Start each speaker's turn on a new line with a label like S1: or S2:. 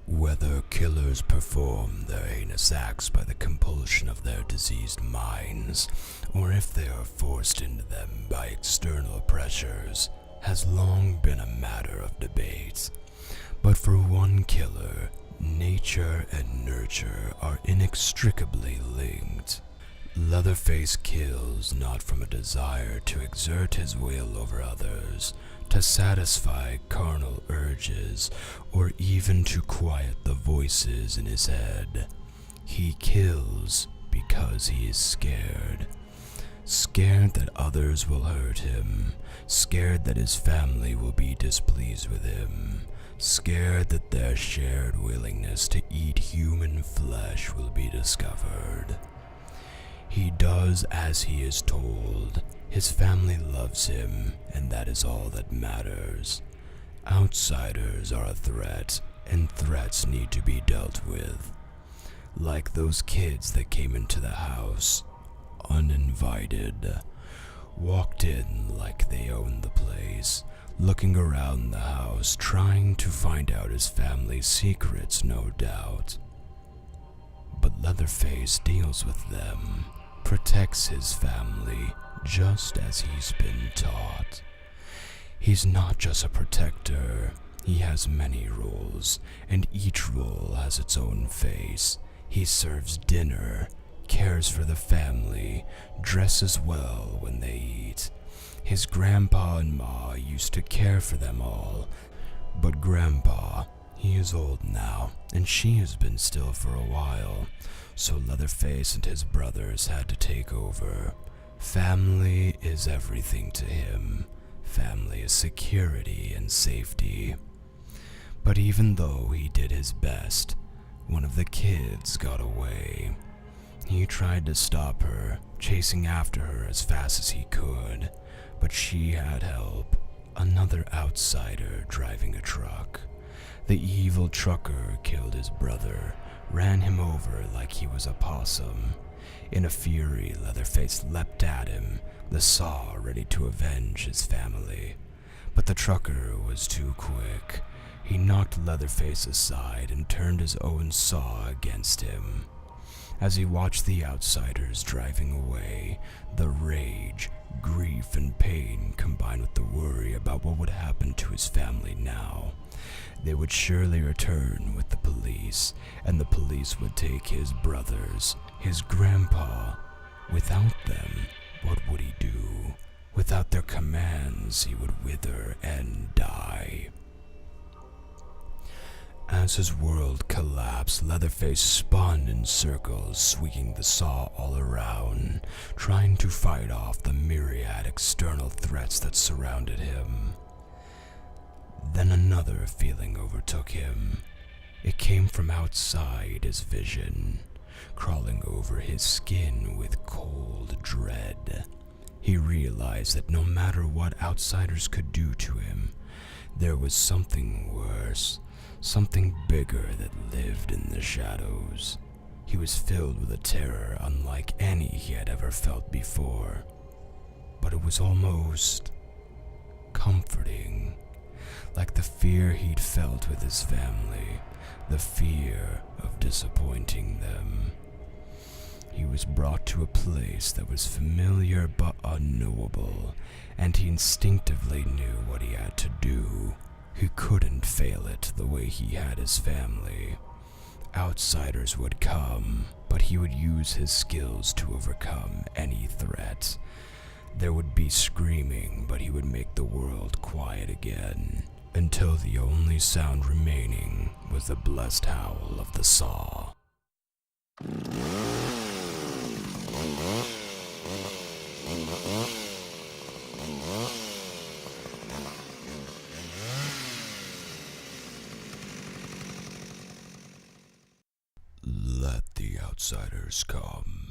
S1: Whether killers perform their heinous acts by the compulsion of their diseased minds, or if they are forced into them by external pressures, has long been a matter of debate. But for one killer, nature and nurture are inextricably linked. Leatherface kills not from a desire to exert his will over others, to satisfy carnal urges, or even to quiet the voices in his head. He kills because he is scared. Scared that others will hurt him, scared that his family will be displeased with him, scared that their shared willingness to eat human flesh will be discovered. He does as he is told. His family loves him, and that is all that matters. Outsiders are a threat, and threats need to be dealt with. Like those kids that came into the house, uninvited, walked in like they owned the place, looking around the house, trying to find out his family's secrets, no doubt. But Leatherface deals with them, protects his family, just as he's been taught. He's not just a protector, he has many roles, and each role has its own face. He serves dinner, cares for the family, dresses well when they eat. His grandpa and ma used to care for them all, but Grandpa, he is old now, and she has been still for a while, so Leatherface and his brothers had to take over. Family is everything to him. Family is security and safety. But even though he did his best, one of the kids got away. He tried to stop her, chasing after her as fast as he could, but she had help. Another outsider driving a truck. The evil trucker killed his brother, ran him over like he was a possum. In a fury, Leatherface leapt at him, the saw ready to avenge his family. But the trucker was too quick. He knocked Leatherface aside and turned his own saw against him. As he watched the outsiders driving away, the rage, grief, and pain combined with the worry about what would happen to his family now. They would surely return with the police, and the police would take his brothers, his grandpa. Without them, what would he do? Without their commands, he would wither and die. As his world collapsed, Leatherface spun in circles, swinging the saw all around, trying to fight off the myriad external threats that surrounded him. Then another feeling overtook him. It came from outside his vision, crawling over his skin with cold dread. He realized that no matter what outsiders could do to him, there was something worse, something bigger that lived in the shadows. He was filled with a terror unlike any he had ever felt before, but it was almost comforting, like the fear he'd felt with his family, the fear of disappointing them. He was brought to a place that was familiar but unknowable, and he instinctively knew what he had to do. He couldn't fail it the way he had his family. Outsiders would come, but he would use his skills to overcome any threat. There would be screaming, but he would make the world quiet again, until the only sound remaining was the blessed howl of the saw. Let the outsiders come.